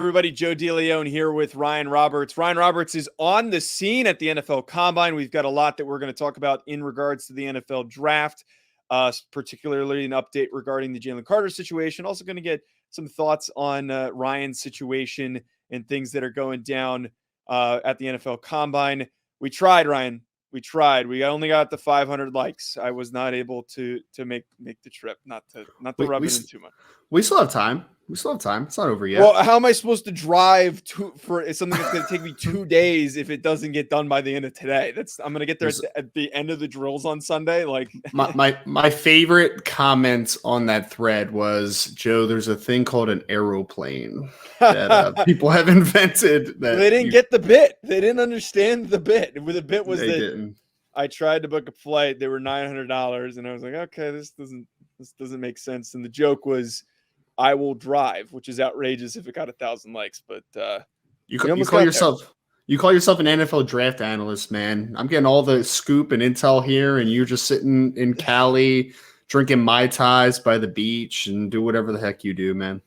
Everybody, Joe DeLeone here with Ryan Roberts. Ryan Roberts is on the scene at the NFL Combine. We've got a lot that we're going to talk about in regards to the NFL Draft, particularly an update regarding the Jalen Carter situation. Also going to get some thoughts on Ryan's situation and things that are going down at the NFL Combine. We tried, Ryan. We tried. We only got the 500 likes. I was not able to make the trip. Not to rub it in too much. We still have time. It's not over yet. Well, how am I supposed to drive for something that's going to take me 2 days if it doesn't get done by the end of today? I'm going to get there at the end of the drills on Sunday. Like my favorite comment on that thread was, Joe, there's a thing called an aeroplane that people have invented. That they didn't get the bit. They didn't understand the bit. The bit was that I tried to book a flight. They were $900, and I was like, okay, this doesn't make sense. And the joke was, I will drive, which is outrageous if it got 1,000 likes. But you call yourself an NFL draft analyst, man. I'm getting all the scoop and intel here, and you're just sitting in Cali drinking Mai Tais by the beach and do whatever the heck you do, man.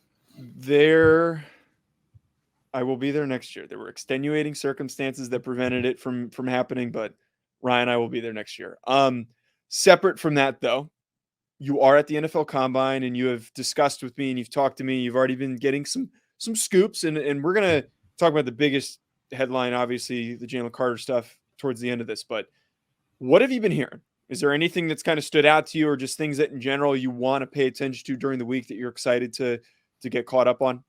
I will be there next year. There were extenuating circumstances that prevented it from happening, but Ryan, I will be there next year. Separate from that, though, you are at the NFL Combine, and you have discussed with me, and you've talked to me. You've already been getting some scoops, and we're going to talk about the biggest headline, obviously, the Jalen Carter stuff towards the end of this. But what have you been hearing? Is there anything that's kind of stood out to you, or just things that in general you want to pay attention to during the week that you're excited to get caught up on?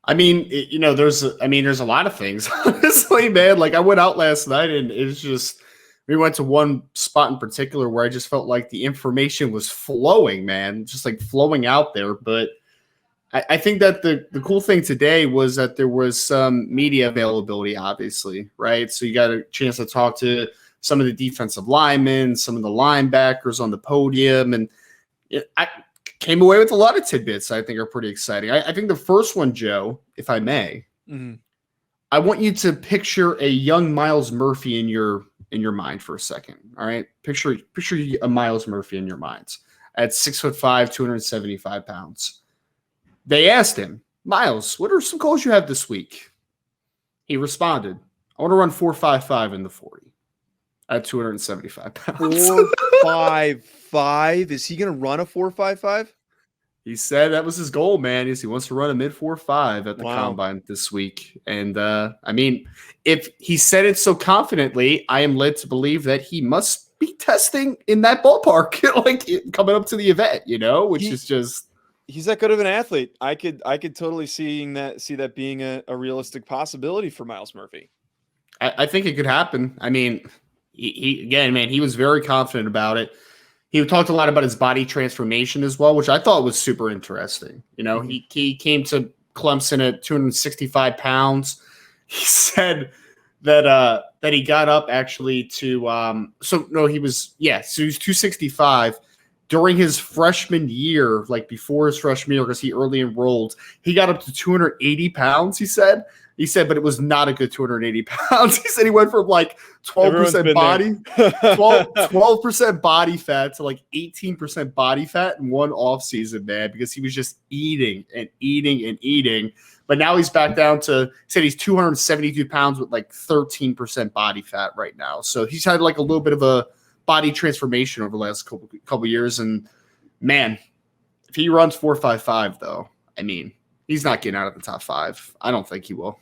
I mean, there's a lot of things, honestly, man. Like, I went out last night, and it's just, we went to one spot in particular where I just felt like the information was flowing, man, just like flowing out there. But I think that the cool thing today was that there was some media availability, obviously, right? So you got a chance to talk to some of the defensive linemen, some of the linebackers on the podium. And I came away with a lot of tidbits I think are pretty exciting. I think the first one, Joe, if I may, I want you to picture a young Myles Murphy in your mind for a second. All right. Picture a Myles Murphy in your minds at 6'5", 275 pounds. They asked him, Myles, what are some goals you have this week? He responded, I want to run 4.55 in the 40 at 275 pounds. 4.55? Is he going to run a 4.55? He said that was his goal, man. He wants to run a mid 4.5 at the Combine this week. And I mean, if he said it so confidently, I am led to believe that he must be testing in that ballpark, like coming up to the event, which is just. He's that good of an athlete. I could totally see that being a realistic possibility for Myles Murphy. I think it could happen. I mean, he was very confident about it. He talked a lot about his body transformation as well, which I thought was super interesting. He came to Clemson at 265 pounds. He said that he got up actually to he was 265 during his freshman year, like before his freshman year, because he early enrolled. He got up to 280 pounds, he said, but it was not a good 280 pounds. He said he went from like 12% body, 12% body fat to like 18% body fat in one off season, man, because he was just eating and eating and eating. But now he's back down to, he said he's 272 pounds with like 13% body fat right now. So he's had like a little bit of a body transformation over the last couple years. And man, if he runs 4.55 though, I mean, he's not getting out of the top 5. I don't think he will.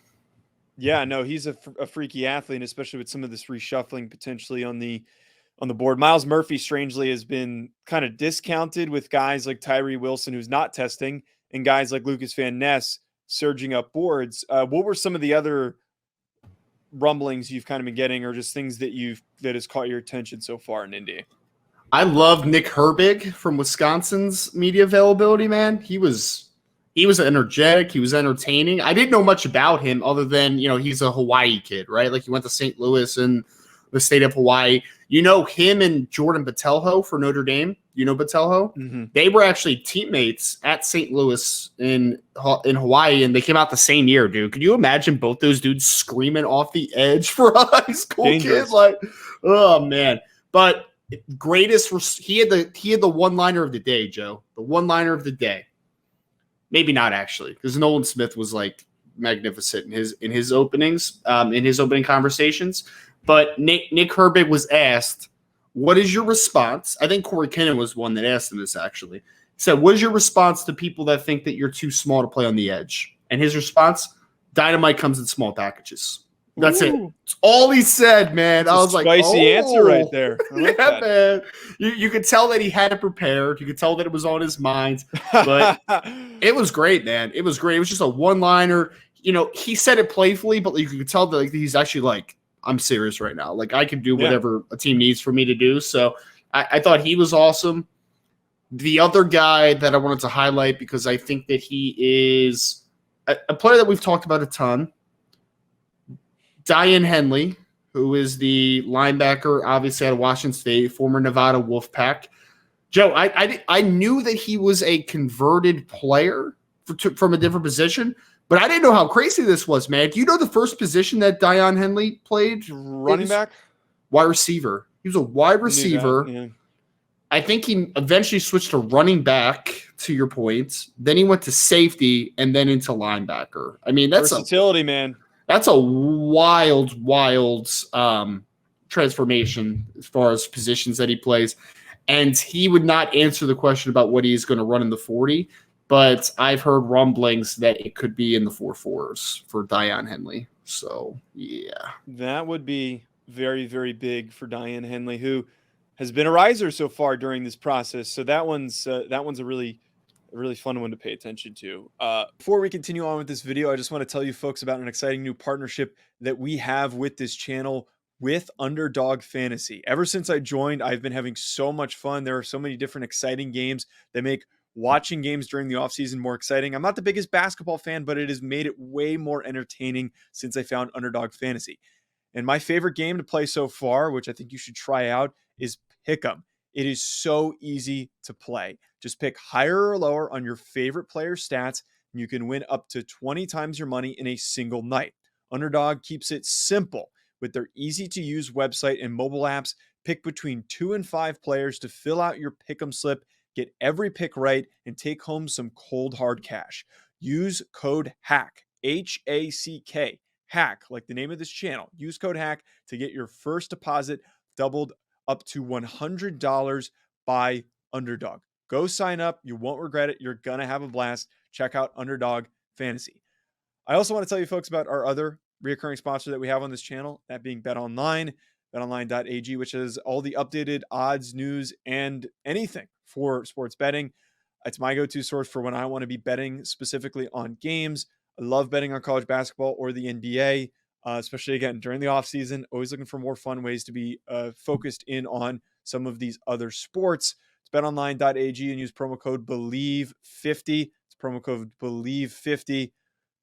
Yeah, no, he's a freaky athlete, and especially with some of this reshuffling potentially on the board. Myles Murphy, strangely, has been kind of discounted with guys like Tyree Wilson, who's not testing, and guys like Lucas Van Ness surging up boards. What were some of the other rumblings you've kind of been getting, or just things that has caught your attention so far in Indy? I love Nick Herbig from Wisconsin's media availability, man. He was energetic. He was entertaining. I didn't know much about him other than, he's a Hawaii kid, right? Like he went to St. Louis in the state of Hawaii. Him and Jordan Botelho for Notre Dame. Botelho? Mm-hmm. They were actually teammates at St. Louis in Hawaii, and they came out the same year, dude. Could you imagine both those dudes screaming off the edge for a high school kid? Like, oh, man. But he had the one-liner of the day, Joe. The one-liner of the day. Maybe not, actually, because Nolan Smith was like magnificent in his openings, in his opening conversations. But Nick Herbig was asked, "What is your response?" I think Corey Kinnan was one that asked him this actually. He said, "What is your response to people that think that you're too small to play on the edge?" And his response, "Dynamite comes in small packages." That's it. That's all he said, man. I was like, spicy answer right there. I like yeah, that. man. You could tell that he had it prepared. You could tell that it was on his mind. But it was great, man. It was great. It was just a one-liner. You know, he said it playfully, but you could tell that like, he's actually like, I'm serious right now. Like, I can do whatever a team needs for me to do. So I thought he was awesome. The other guy that I wanted to highlight, because I think that he is a player that we've talked about a ton, Diane Henley, who is the linebacker, obviously out of Washington State, former Nevada Wolfpack. Joe, I knew that he was a converted player from a different position, but I didn't know how crazy this was, man. Do you know the first position that Diane Henley played? Running back? Wide receiver. He was a wide receiver. Yeah. I think he eventually switched to running back, to your point. Then he went to safety and then into linebacker. I mean, that's versatility, man. That's a wild transformation as far as positions that he plays. And he would not answer the question about what he's going to run in the 40, but I've heard rumblings that it could be in the 4.4s for Diane Henley. So, yeah. That would be very, very big for Diane Henley, who has been a riser so far during this process. So that one's a really fun one to pay attention to. Before we continue on with this video, I just want to tell you folks about an exciting new partnership that we have with this channel with Underdog Fantasy. Ever since I joined, I've been having so much fun. There are so many different exciting games that make watching games during the offseason more exciting. I'm not the biggest basketball fan, but it has made it way more entertaining since I found Underdog Fantasy. And my favorite game to play so far, which I think you should try out, is Pick'em. It is so easy to play. Just pick higher or lower on your favorite player's stats, and you can win up to 20 times your money in a single night. Underdog keeps it simple with their easy-to-use website and mobile apps. Pick between 2 and 5 players to fill out your Pick'em slip, get every pick right, and take home some cold hard cash. Use code HACK, H-A-C-K, HACK, like the name of this channel. Use code HACK to get your first deposit doubled up to $100 by Underdog. Go sign up. You won't regret it. You're going to have a blast. Check out Underdog Fantasy. I also want to tell you folks about our other recurring sponsor that we have on this channel, that being BetOnline, betonline.ag, which has all the updated odds, news, and anything for sports betting. It's my go-to source for when I want to be betting specifically on games. I love betting on college basketball or the NBA, especially, again, during the offseason. Always looking for more fun ways to be focused in on some of these other sports. BetOnline.ag and use promo code BELIEVE50. It's promo code BELIEVE50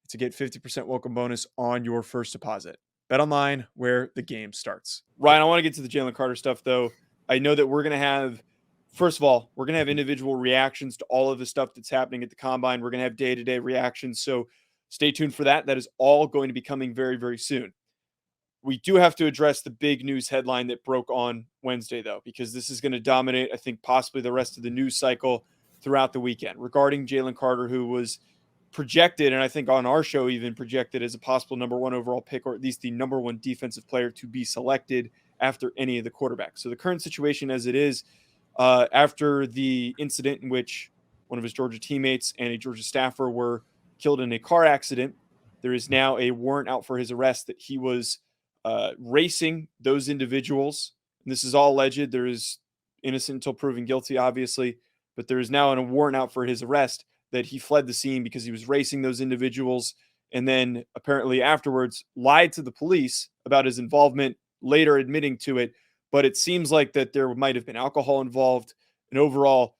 to get 50% welcome bonus on your first deposit. BetOnline, where the game starts. Ryan, I want to get to the Jalen Carter stuff, though. I know that we're going to have, first of all, we're going to have individual reactions to all of the stuff that's happening at the Combine. We're going to have day-to-day reactions, so stay tuned for that. That is all going to be coming very, very soon. We do have to address the big news headline that broke on Wednesday, though, because this is going to dominate, I think, possibly the rest of the news cycle throughout the weekend regarding Jalen Carter, who was projected, and I think on our show even projected as a possible number 1 overall pick, or at least the number 1 defensive player to be selected after any of the quarterbacks. So the current situation as it is, after the incident in which one of his Georgia teammates and a Georgia staffer were killed in a car accident, there is now a warrant out for his arrest that he was racing those individuals. And this is all alleged. There is innocent until proven guilty, obviously, but there is now a warrant out for his arrest that he fled the scene because he was racing those individuals and then apparently afterwards lied to the police about his involvement, later admitting to it. But it seems like that there might have been alcohol involved. And overall,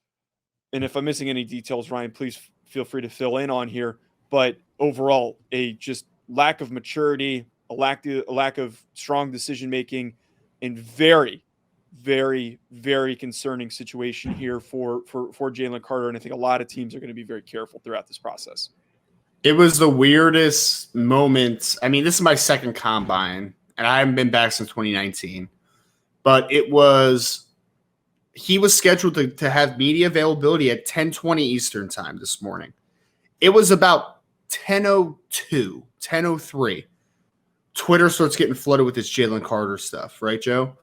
and if I'm missing any details, Ryan, please feel free to fill in on here. But overall, a just lack of maturity, a lack of strong decision-making, and very, very, very concerning situation here for Jalen Carter. And I think a lot of teams are going to be very careful throughout this process. It was the weirdest moment. I mean, this is my second Combine, and I haven't been back since 2019. But he was scheduled to have media availability at 10:20 Eastern time this morning. It was about 10:02 10:03, Twitter starts getting flooded with this Jalen Carter stuff, right, Joe?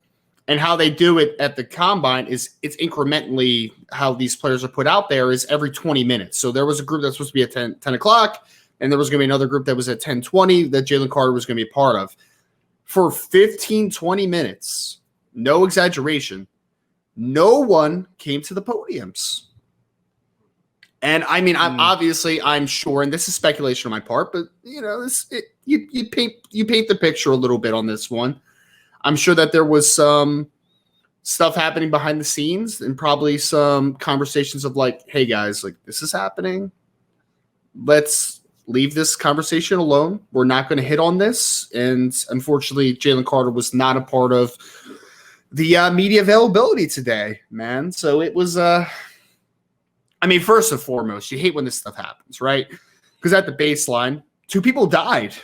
And how they do it at the combine is it's incrementally how these players are put out there is every 20 minutes. So there was a group that's supposed to be at 10 o'clock, and there was going to be another group that was at 10:20 that Jalen Carter was going to be a part of. For 15, 20 minutes, no exaggeration, no one came to the podiums. And I mean, I'm sure, and this is speculation on my part, but you paint the picture a little bit on this one. I'm sure that there was some stuff happening behind the scenes and probably some conversations of like, hey guys, like this is happening. Let's leave this conversation alone. We're not going to hit on this. And unfortunately, Jalen Carter was not a part of the media availability today, man. So it was, first and foremost, you hate when this stuff happens, right? Because at the baseline, 2 people died.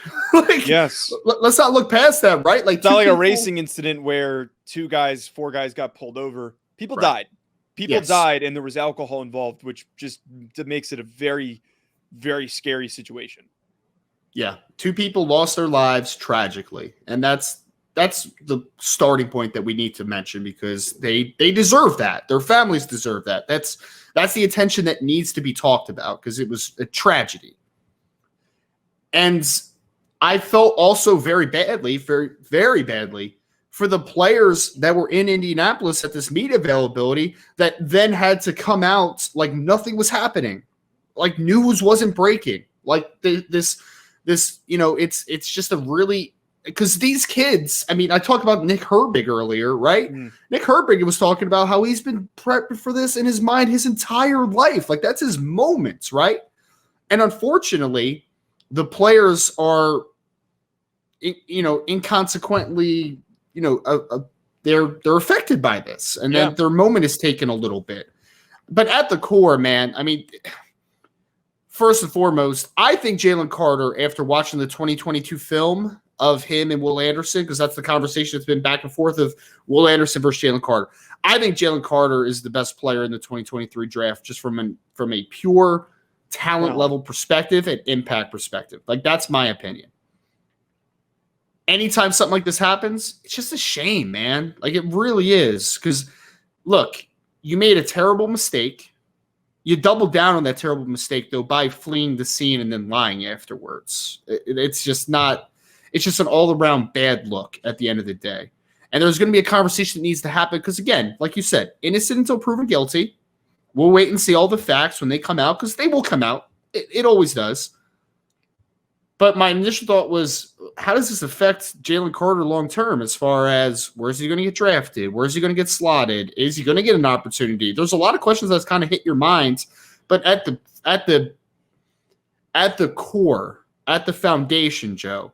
Yes. Let's not look past that, right? Like it's not like a racing incident where 4 guys got pulled over. People died. People died, and there was alcohol involved, which just makes it a very, very scary situation. Yeah. 2 people lost their lives tragically. And that's the starting point that we need to mention because they deserve that. Their families deserve that. That's the attention that needs to be talked about because it was a tragedy. And I felt also very badly, very, very badly for the players that were in Indianapolis at this media availability that then had to come out like nothing was happening, like news wasn't breaking. Like this, it's just a really because these kids. I mean, I talked about Nick Herbig earlier, right? Nick Herbig was talking about how he's been prepping for this in his mind his entire life. Like that's his moments, right? And unfortunately, the players are, inconsequently, they're affected by this, and then their moment is taken a little bit. But at the core, man, I mean, first and foremost, I think Jalen Carter, after watching the 2022 film of him and Will Anderson, because that's the conversation that's been back and forth of Will Anderson versus Jalen Carter. I think Jalen Carter is the best player in the 2023 draft, just from a pure talent level perspective and impact perspective. Like that's my opinion. Anytime something like this happens, it's just a shame, man. Like it really is. Because look, you made a terrible mistake. You doubled down on that terrible mistake though by fleeing the scene and then lying afterwards. It's just not. It's just an all-around bad look at the end of the day. And there's going to be a conversation that needs to happen because again, like you said, innocent until proven guilty. We'll wait and see all the facts when they come out because they will come out. It always does. But my initial thought was, how does this affect Jalen Carter long term as far as where's he going to get drafted? Where's he going to get slotted? Is he going to get an opportunity? There's a lot of questions that's kind of hit your mind. But at the core, at the foundation, Joe,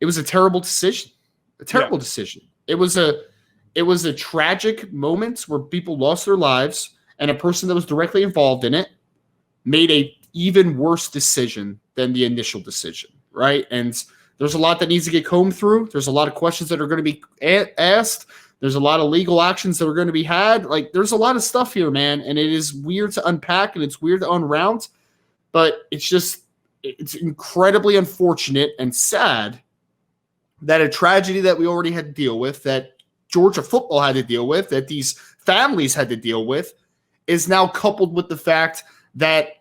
it was a terrible decision. A terrible decision. It was a tragic moment where people lost their lives. And a person that was directly involved in it made a even worse decision than the initial decision, right? And there's a lot that needs to get combed through. There's a lot of questions that are going to be asked. There's a lot of legal actions that are going to be had. Like, there's a lot of stuff here, man, and it is weird to unpack and it's weird to unround, but it's incredibly unfortunate and sad that a tragedy that we already had to deal with, that Georgia football had to deal with, that these families had to deal with, is now coupled with the fact that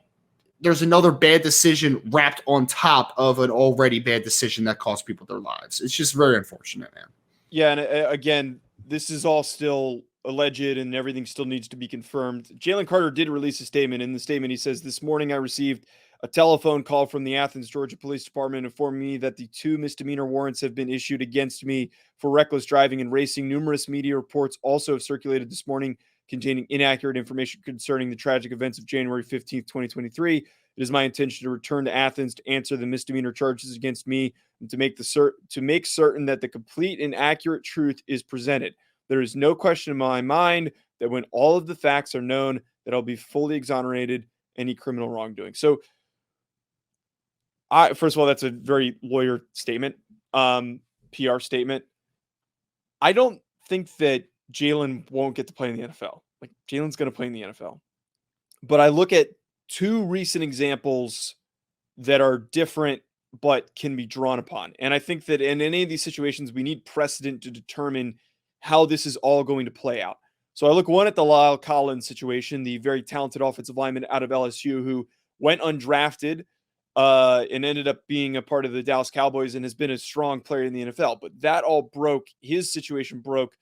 there's another bad decision wrapped on top of an already bad decision that cost people their lives. It's just very unfortunate, man. Yeah, and again, this is all still alleged and everything still needs to be confirmed. Jalen Carter did release a statement. In the statement, he says, "This morning I received a telephone call from the Athens, Georgia Police Department informing me that the 2 misdemeanor warrants have been issued against me for reckless driving and racing. Numerous media reports also have circulated this morning containing inaccurate information concerning the tragic events of January 15th, 2023. It is my intention to return to Athens to answer the misdemeanor charges against me and to make certain that the complete and accurate truth is presented. There is no question in my mind that when all of the facts are known, that I'll be fully exonerated any criminal wrongdoing." So, first of all, that's a very lawyer statement, PR statement. I don't think that Jalen won't get to play in the NFL. Like, Jalen's going to play in the NFL. But I look at 2 recent examples that are different but can be drawn upon. And I think that in any of these situations, we need precedent to determine how this is all going to play out. So I look one at the Lyle Collins situation, the very talented offensive lineman out of LSU who went undrafted and ended up being a part of the Dallas Cowboys and has been a strong player in the NFL. But that all broke, his situation broke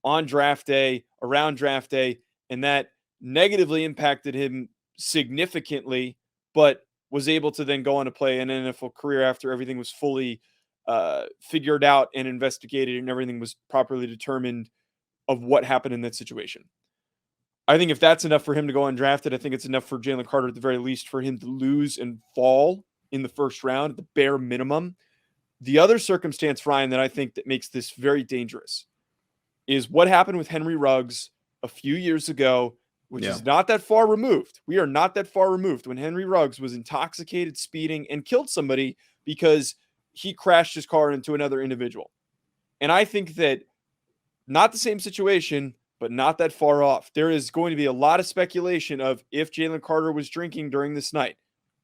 on draft day, around draft day, and that negatively impacted him significantly, but was able to then go on to play an NFL career after everything was fully figured out and investigated and everything was properly determined of what happened in that situation. I think if that's enough for him to go undrafted, I think it's enough for Jalen Carter at the very least for him to lose and fall in the first round at the bare minimum. The other circumstance, Ryan, that I think that makes this very dangerous is what happened with Henry Ruggs a few years ago, which is not that far removed. We are not that far removed when Henry Ruggs was intoxicated, speeding, and killed somebody because he crashed his car into another individual. And I think that not the same situation, but not that far off. There is going to be a lot of speculation of if Jalen Carter was drinking during this night,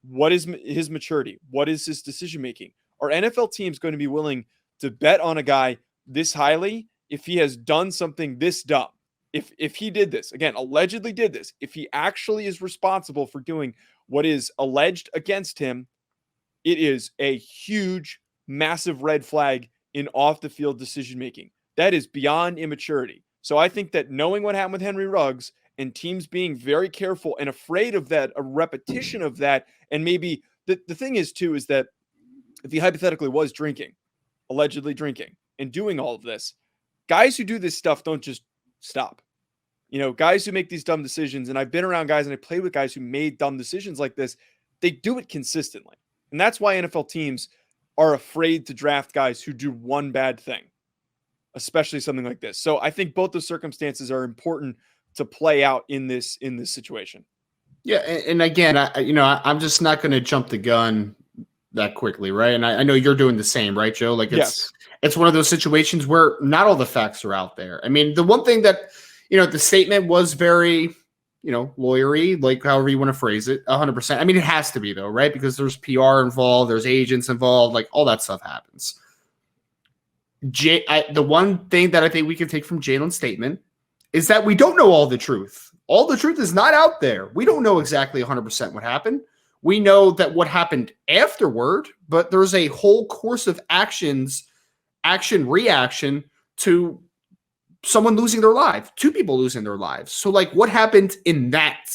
what is his maturity? What is his decision-making? Are NFL teams going to be willing to bet on a guy this highly if he has done something this dumb? If he did this, again, allegedly did this, if he actually is responsible for doing what is alleged against him, it is a huge, massive red flag in off-the-field decision-making. That is beyond immaturity. So I think that knowing what happened with Henry Ruggs and teams being very careful and afraid of that, a repetition of that, and maybe the thing is, too, is that if he hypothetically was drinking, allegedly drinking, and doing all of this, guys who do this stuff don't just stop. You know, guys who make these dumb decisions, and I've been around guys and I played with guys who made dumb decisions like this, they do it consistently. And that's why NFL teams are afraid to draft guys who do one bad thing, especially something like this. So I think both those circumstances are important to play out in this situation. Yeah, and again, I'm just not going to jump the gun that quickly, right? And I know you're doing the same, right, Joe? Like it's one of those situations where not all the facts are out there. I mean, the one thing that the statement was very, lawyery, like however you want to phrase it, 100%. I mean, it has to be though, right? Because there's PR involved, there's agents involved, like all that stuff happens. The one thing that I think we can take from Jalen's statement is that we don't know all the truth. All the truth is not out there. We don't know exactly 100% what happened. We know that what happened afterward, but there's a whole course of reaction to someone losing their life, two people losing their lives. So like what happened in that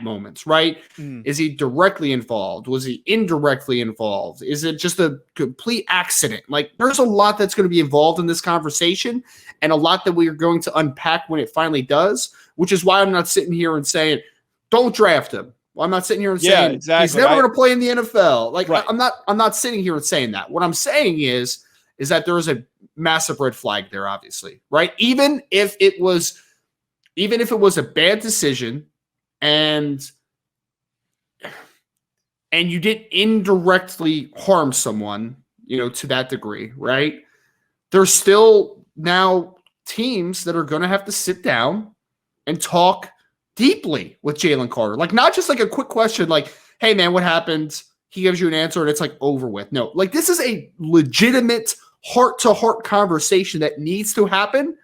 moment, right? Is he directly involved? Was he indirectly involved? Is it just a complete accident? Like there's a lot that's going to be involved in this conversation and a lot that we are going to unpack when it finally does, which is why I'm not sitting here and saying, don't draft him. Well, I'm not sitting here and saying exactly. He's never going to play in the NFL. Like right. I'm not sitting here and saying that. What I'm saying is that there is a massive red flag there, obviously, right? Even if it was a bad decision and you did indirectly harm someone, to that degree, right? There's still now teams that are going to have to sit down and talk deeply with Jalen Carter. Like not just like a quick question like, hey man, what happened? He gives you an answer and it's like over with. No, like this is a legitimate heart-to-heart conversation that needs to happen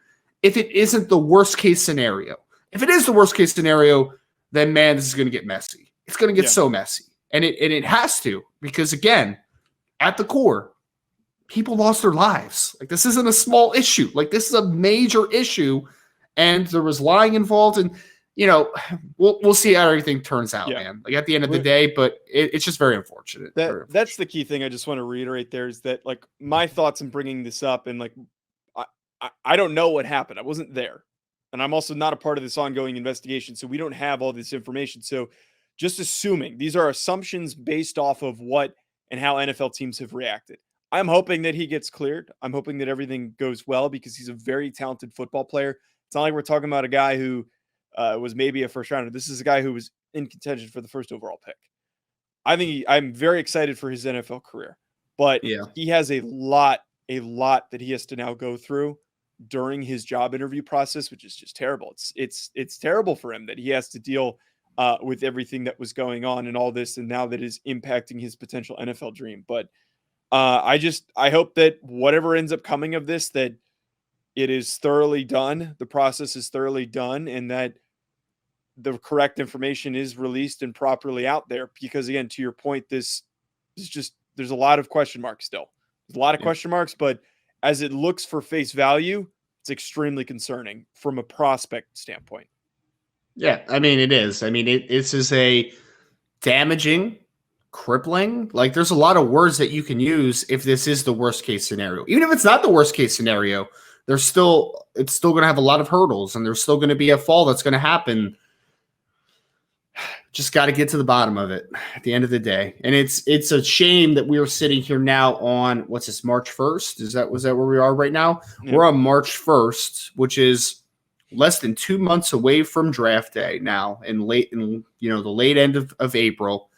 if it isn't the worst-case scenario. If it is the worst-case scenario, then, man, this is going to get messy. It's going to get so messy. And it has to because, again, at the core, people lost their lives. Like, this isn't a small issue. Like, this is a major issue, and there was lying involved. And, we'll see how everything turns out, man. Like, at the end of the day, but it's just very unfortunate. That's the key thing I just want to reiterate there is that, like, my thoughts in bringing this up and, like, I don't know what happened. I wasn't there. And I'm also not a part of this ongoing investigation, so we don't have all this information. So just assuming, these are assumptions based off of what and how NFL teams have reacted. I'm hoping that he gets cleared. I'm hoping that everything goes well because he's a very talented football player. It's not like we're talking about a guy who was maybe a first rounder. This is a guy who was in contention for the first overall pick. I'm very excited for his NFL career, but he has a lot that he has to now go through during his job interview process, which is just terrible. It's terrible for him that he has to deal with everything that was going on and all this, and now that is impacting his potential NFL dream. But I hope that whatever ends up coming of this, that it is thoroughly done, the process is thoroughly done, and that the correct information is released and properly out there. Because again, to your point, this is just, there's a lot of question marks still. There's a lot of question marks, but as it looks for face value, it's extremely concerning from a prospect standpoint. Yeah, I mean, it is. I mean, this is a damaging, crippling. Like, there's a lot of words that you can use if this is the worst case scenario. Even if it's not the worst case scenario, it's still going to have a lot of hurdles, and there's still going to be a fall that's going to happen. Just got to get to the bottom of it at the end of the day. And it's a shame that we are sitting here now on, what's this, March 1st? Was that where we are right now? Yeah. We're on March 1st, which is less than 2 months away from draft day now, in the late end of April.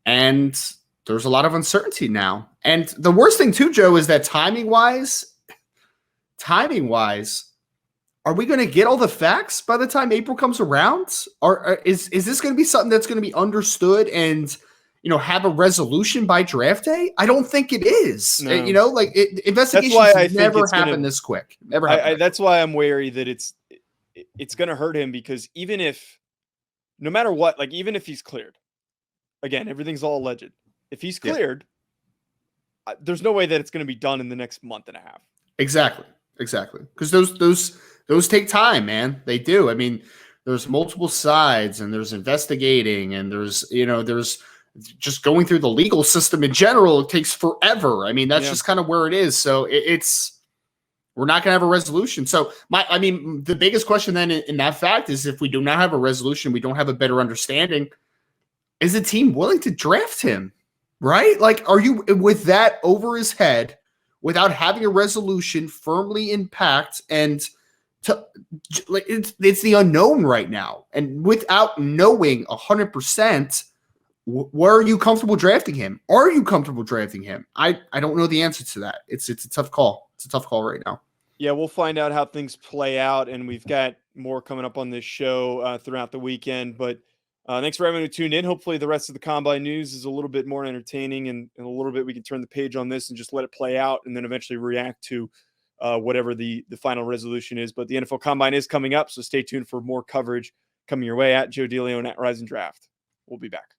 And there's a lot of uncertainty now. And the worst thing too, Joe, is that timing wise, are we going to get all the facts by the time April comes around? Or is this going to be something that's going to be understood and, have a resolution by draft day? I don't think it is. No. Investigations never happen this quick. Never happen. That's why I'm wary that it's going to hurt him, because even if, no matter what, like even if he's cleared, again, everything's all alleged. If he's cleared, there's no way that it's going to be done in the next month and a half. Exactly. Because those take time, man. They do. I mean, there's multiple sides, and there's investigating, and there's just going through the legal system in general. It takes forever. I mean, that's just kind of where it is. So we're not going to have a resolution. So the biggest question then in that fact is, if we do not have a resolution, we don't have a better understanding, is the team willing to draft him? Right? Like, are you with that over his head, without having a resolution firmly in pact, and it's the unknown right now, and without knowing 100%, where are you comfortable drafting him? Are you comfortable drafting him? I don't know the answer to that. It's a tough call. It's a tough call right now. Yeah, we'll find out how things play out, and we've got more coming up on this show throughout the weekend. But thanks for everyone who tuned in. Hopefully the rest of the Combine news is a little bit more entertaining, and a little bit we can turn the page on this and just let it play out, and then eventually react to whatever the final resolution is. But the NFL Combine is coming up, so stay tuned for more coverage coming your way. At Joe DeLeone at Rise and Draft. We'll be back.